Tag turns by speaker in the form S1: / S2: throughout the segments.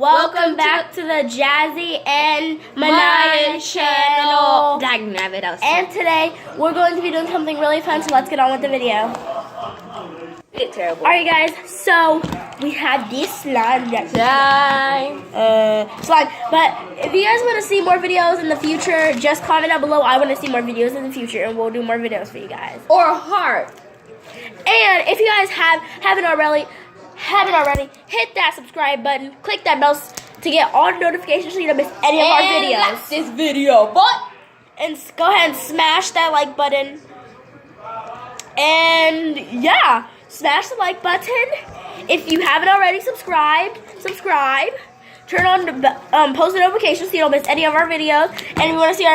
S1: Welcome back to the Jazzy and Manaya channel. And today we're going to be doing something really fun, so let's get on with the video.
S2: It's terrible.
S1: Alright guys, so we have this slime. Slime. But if you guys want to see more videos in the future, just comment down below. I want to see more videos in the future and we'll do more videos for you guys.
S2: Or a heart.
S1: And if you guys haven't already, hit that subscribe button, click that bell to get all the notifications so you don't miss any of our videos.
S2: Like this video,
S1: and go ahead and smash that like button. And yeah, smash the like button. If you haven't already subscribe. Turn on the post notifications so you don't miss any of our videos. And if you want to see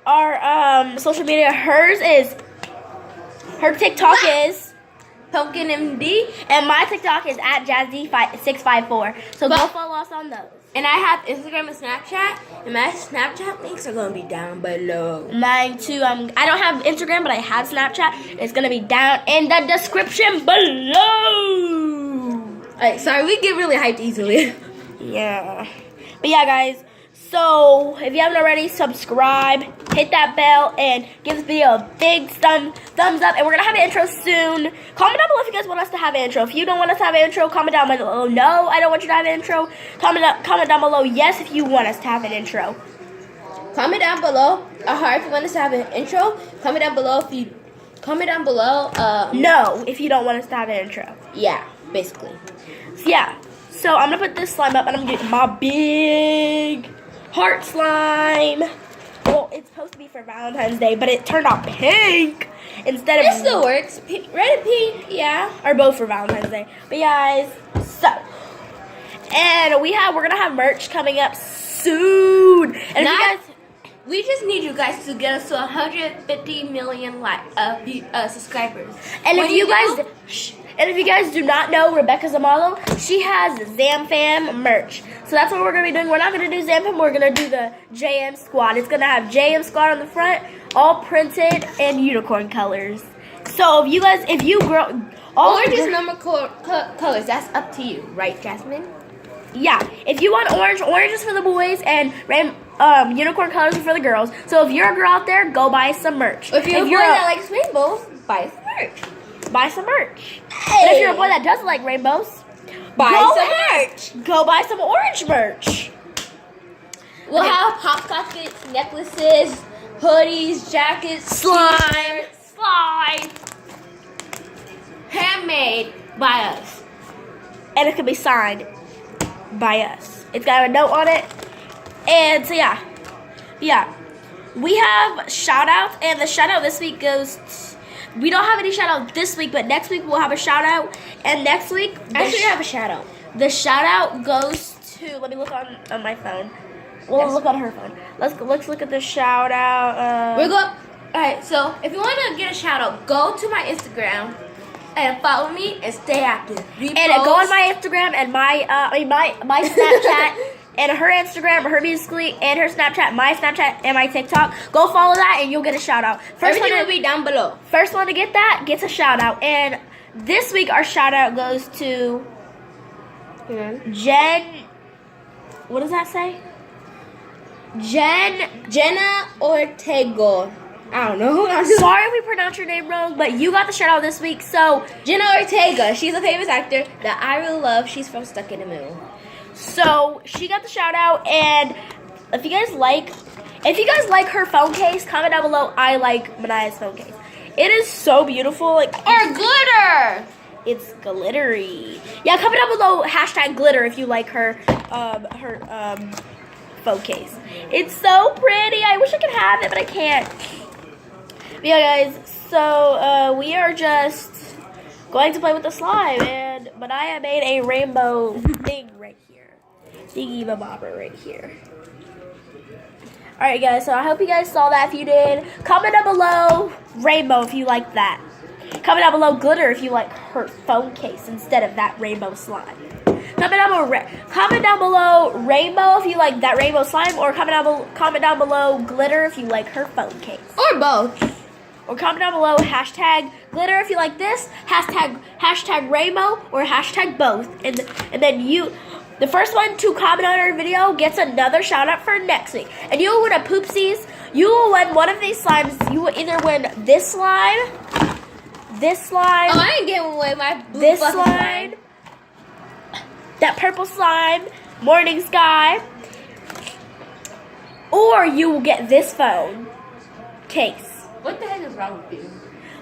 S1: our social media, her TikTok is
S2: Pumpkin MD,
S1: and my TikTok is at Jazzy654. So go follow us on those.
S2: And I have Instagram and Snapchat, and my Snapchat links are gonna be down below.
S1: Mine too. I don't have Instagram, but I have Snapchat. It's gonna be down in the description below.
S2: Alright, sorry, we get really hyped easily.
S1: Yeah. But yeah, guys. So, if you haven't already, subscribe, hit that bell, and give this video a big thumbs up. And we're going to have an intro soon. Comment down below if you guys want us to have an intro. If you don't want us to have an intro, comment down below, no, I don't want you to have an intro. Comment down below, yes, if you want us to have an intro.
S2: Comment down below, if you want us to have an intro. Comment down below
S1: no, if you don't want us to have an intro.
S2: Yeah, basically.
S1: So, yeah. So, I'm going to put this slime up, and I'm going to get my big heart slime. Well, it's supposed to be for Valentine's Day, but it turned out pink instead of.
S2: It still works. Red and pink, yeah.
S1: Are both for Valentine's Day. But guys, and we're gonna have merch coming up soon. And
S2: we just need you guys to get us to 150 million subscribers.
S1: And if you guys do not know Rebecca Zamalo, she has ZamFam merch. So that's what we're going to be doing. We're not going to do ZamFam. We're going to do the JM Squad. It's going to have JM Squad on the front, all printed and unicorn colors. So if you grow...
S2: Orange is number colors. That's up to you. Right, Jasmine?
S1: Yeah. If you want orange is for the boys and unicorn colors are for the girls. So if you're a girl out there, go buy some merch.
S2: If you're a boy that likes rainbows, buy some merch.
S1: Buy some merch. Hey. But if you're a boy that doesn't like rainbows,
S2: buy some merch.
S1: Go buy some orange merch.
S2: We'll have pop sockets, necklaces, hoodies, jackets,
S1: slime,
S2: handmade by us,
S1: and it can be signed by us. It's got a note on it, and so yeah. We have shout outs, and the shout out this week goes. We don't have any shout out this week, but next week we'll have a shout out. And next week,
S2: actually, have a shout out.
S1: The shout out goes to. Let me look on my phone. We'll look on her phone. Let's look at the shout out.
S2: Alright, so if you want to get a shout out, go to my Instagram and follow me and stay active.
S1: And go on my Instagram and my Snapchat. And her Instagram, her Musical.ly, and her Snapchat, my Snapchat, and my TikTok. Go follow that, and you'll get a shout out.
S2: Everything will be down below.
S1: First one to get that gets a shout out. And this week, our shout out goes to Jen. What does that say?
S2: Jenna Ortega. I don't know.
S1: Sorry if we pronounced your name wrong, but you got the shout out this week. So
S2: Jenna Ortega, she's a famous actor that I really love. She's from Stuck in the Middle.
S1: So she got the shout out, and if you guys like her phone case, comment down below. I like Manaya's phone case. It is so beautiful.
S2: Or glitter.
S1: It's glittery. Yeah, comment down below #glitter if you like her phone case. It's so pretty. I wish I could have it, but I can't. But yeah, guys. So we are just going to play with the slime, and Manaya made a rainbow thing right here. Thingy bobber right here. Alright guys, so I hope you guys saw that. If you did, comment down below rainbow if you like that. Comment down below glitter if you like her phone case instead of that rainbow slime. Comment down below rainbow if you like that rainbow slime, or comment down below glitter if you like her phone case.
S2: Or both.
S1: Or comment down below #glitter if you like this, #rainbow, or #both. And then The first one to comment on our video gets another shout out for next week. And you will win a Poopsies. You will win one of these slimes. You will either win this slime,
S2: Oh, I ain't giving away my blue
S1: this
S2: fucking
S1: slime, that purple slime, Morning Sky, or you will get this phone case.
S2: What the heck is wrong with you?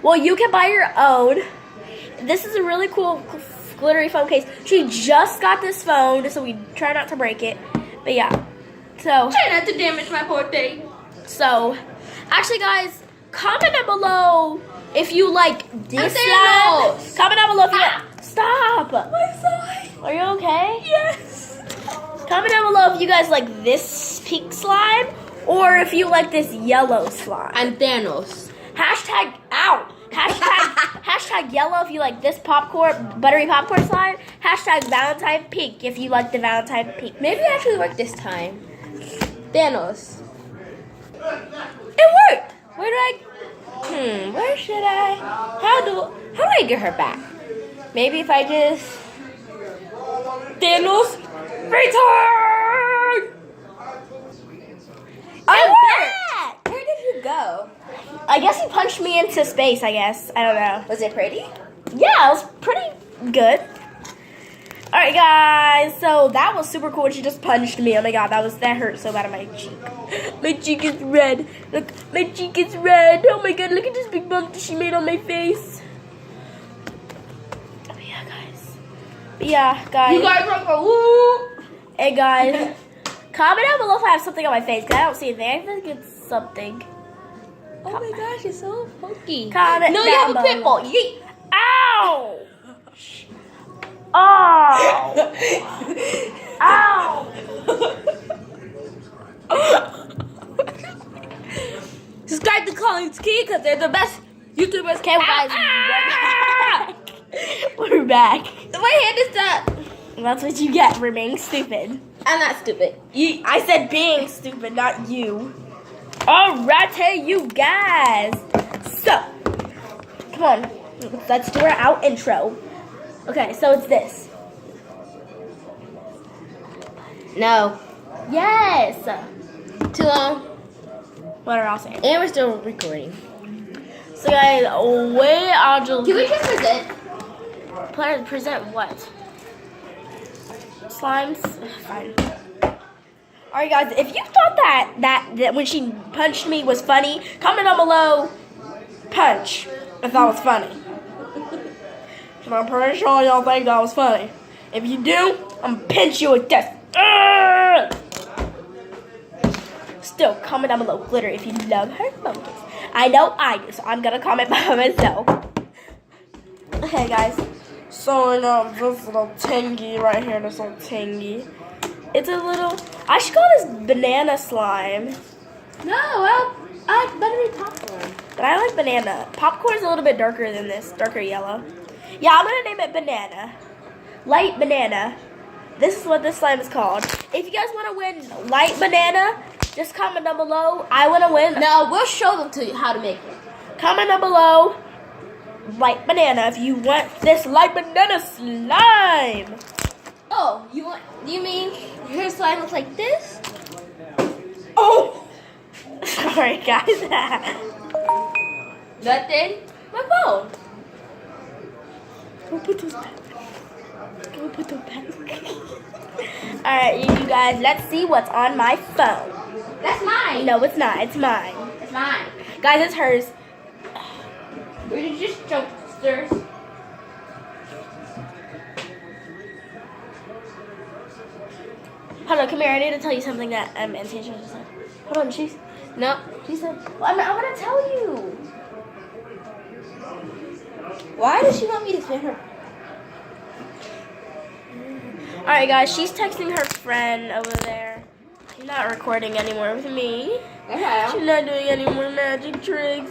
S1: Well, you can buy your own. This is a really cool glittery phone case. She just got this phone, so we try not to break it. But yeah, so
S2: Try not to damage my poor thing.
S1: So, actually, guys, comment down below if you like this slime.
S2: Thanos.
S1: Comment down below if you like. Stop.
S2: I'm sorry.
S1: Are you okay?
S2: Yes.
S1: Comment down below if you guys like this pink slime or if you like this yellow slime.
S2: I'm Thanos.
S1: Hashtag out. Hashtag yellow if you like this buttery popcorn slime. Hashtag Valentine pink if you like the Valentine pink.
S2: Maybe it actually worked this time. Thanos.
S1: It worked.
S2: Where should I? How do I get her back? Maybe if I just Thanos return.
S1: I'm back.
S2: Where did you go?
S1: I guess he punched me into space, I guess. I don't know.
S2: Was it pretty?
S1: Yeah, it was pretty good. Alright guys, so that was super cool. She just punched me. Oh my god, that hurt so bad on my cheek. My cheek is red. Look, my cheek is red. Oh my god, look at this big bump that she made on my face. Oh yeah, guys. Yeah, guys.
S2: You guys are for woo.
S1: Hey guys, comment down below if I have something on my face, because I don't see anything. I think it's something.
S2: Oh my gosh, it's so funky.
S1: Comment
S2: No, you
S1: down
S2: have a
S1: below.
S2: pimple. Yeet.
S1: Ow! Oh! Ow!
S2: Subscribe to Collins Key because they're the best YouTubers.
S1: Okay, guys, we're back.
S2: My hand is up.
S1: That's what you get for being stupid.
S2: I'm not stupid. Yeet.
S1: I said being stupid, not you. Alright, hey you guys. So, come on, let's do our out intro. Okay, so it's this.
S2: No.
S1: Yes.
S2: Too long.
S1: What are I saying?
S2: And we're still recording.
S1: So guys, we are just
S2: Can we just present?
S1: present what? Slimes? Fine. Alright guys, if you thought that when she punched me was funny, comment down below punch if that was funny. And I'm pretty sure y'all think that was funny. If you do, I'm gonna pinch you with this. Still, comment down below glitter if you love her focus. I know I do, so I'm gonna comment by myself. Okay guys, so this little tingy right here, this little tingy. It's a little, I should call this banana slime.
S2: No, well, I like buttery popcorn.
S1: But I like banana. Popcorn's a little bit darker than this, darker yellow. Yeah, I'm gonna name it banana. Light banana. This is what this slime is called. If you guys wanna win light banana, just comment down below. I wanna win.
S2: No, we'll show them to you how to make it.
S1: Comment down below light banana if you want this light banana slime.
S2: Oh, you mean her slime looks like this?
S1: Oh! Sorry guys.
S2: Nothing. My phone.
S1: Go put those back. Go put those back. Alright, you guys, let's see what's on my phone.
S2: That's mine.
S1: No, it's not. It's mine.
S2: It's mine.
S1: Guys, it's hers.
S2: We're just jokesters.
S1: Hold on, come here. I need to tell you something that Anastasia just said. Hold on, she said, well, I'm going to tell you.
S2: Why does she want me to spin her?
S1: Alright, guys, she's texting her friend over there. She's not recording anymore with me. She's not doing any more magic tricks.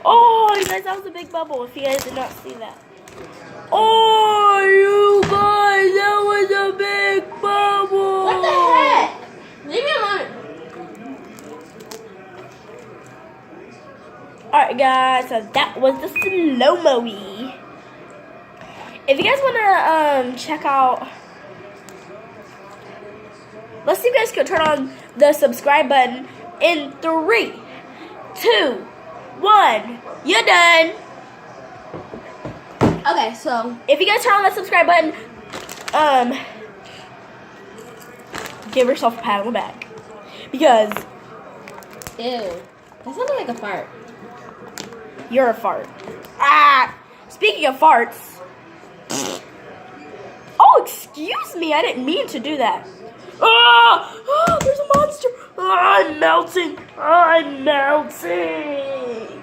S1: Oh, you guys, that was a big bubble if you guys did not see that. Oh, you guys, that was a big bubble.
S2: What the heck? Leave me alone.
S1: Alright guys, so that was the slow-mo-y. If if you guys want to check out, let's see if you guys can turn on the subscribe button in 3, 2, 1. You're done.
S2: Okay, so
S1: If you guys turn on the subscribe button, give yourself a pat on the back because
S2: ew, that sounded like a fart.
S1: you're a fart. Ah, speaking of farts. Oh, excuse me, I didn't mean to do that. Ah, there's a monster. Ah, I'm melting. I'm melting.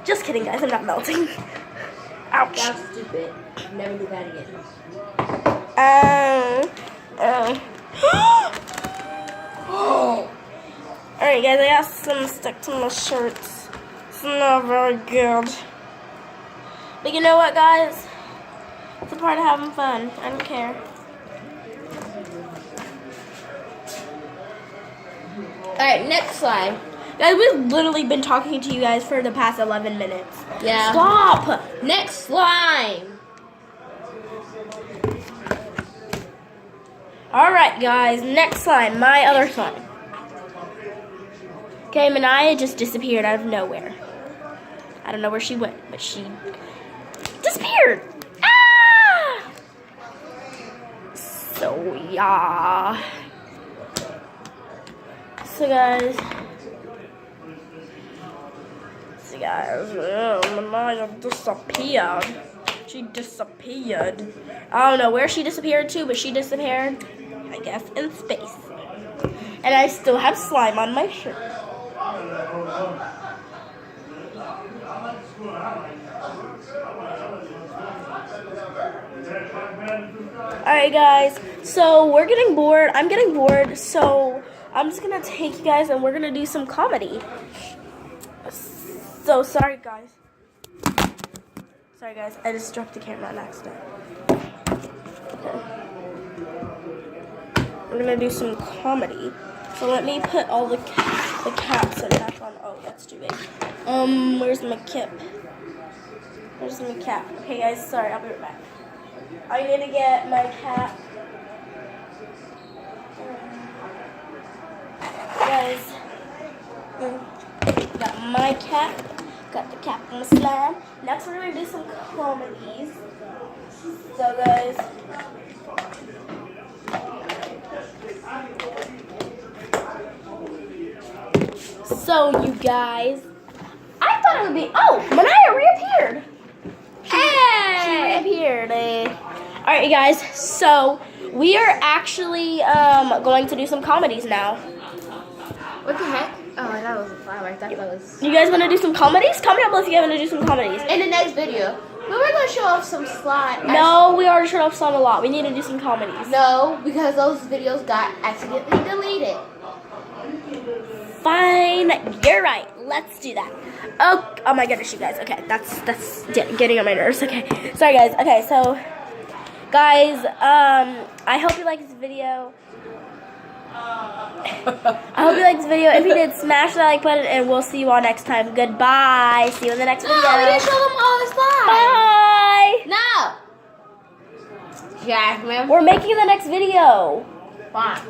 S1: Just kidding, guys. I'm not melting. Ouch.
S2: That's stupid. Never do that again.
S1: Alright, guys. I got some stuck to my shirts. It's not very good. But you know what, guys? It's a part of having fun. I don't care.
S2: Alright, next slide.
S1: Guys, we've literally been talking to you guys for the past 11 minutes.
S2: Yeah.
S1: Stop!
S2: Next slime.
S1: Alright, guys. Next slime. My other slime. Okay, Manaya just disappeared out of nowhere. I don't know where she went, but she disappeared. Ah! So, yeah. So, guys. Manaya disappeared. She disappeared. I don't know where she disappeared to, but she disappeared, I guess, in space. And I still have slime on my shirt. Alright, guys. So, we're getting bored. I'm getting bored. So, I'm just going to take you guys and we're going to do some comedy. So, sorry, guys. Sorry, guys. I just dropped the camera on accident. Okay. We're going to do some comedy. So, let me put all the caps and back on. Oh, that's too big. Where's my cap? Where's my cap? Okay, guys. Sorry. I'll be right back. I'm going to get my cap. Guys. Got my cap. Got the cap on the slime. Next, we're going to do some comedies. So, guys. So, you guys. I thought it would be. Oh, Manaya reappeared. She reappeared. Alright, you guys. So, we are actually going to do some comedies now.
S2: What the heck? Oh, I thought it was a flower. I thought that was...
S1: You guys want to do some comedies? Comment down below if you guys want to do some comedies.
S2: In the next video, we were going to show off some slime.
S1: No, we already showed off some a lot. We need to do some comedies.
S2: No, because those videos got accidentally deleted.
S1: Fine, you're right. Let's do that. Oh my goodness, you guys. Okay, that's getting on my nerves. Okay, sorry guys. Okay, so guys, I hope you like this video. I hope you liked this video. If you did, smash that like button, and we'll see you all next time. Goodbye. See you in the next video.
S2: No, we didn't show them all the slime.
S1: Bye.
S2: No. Yeah, man.
S1: We're making the next video.
S2: Fine.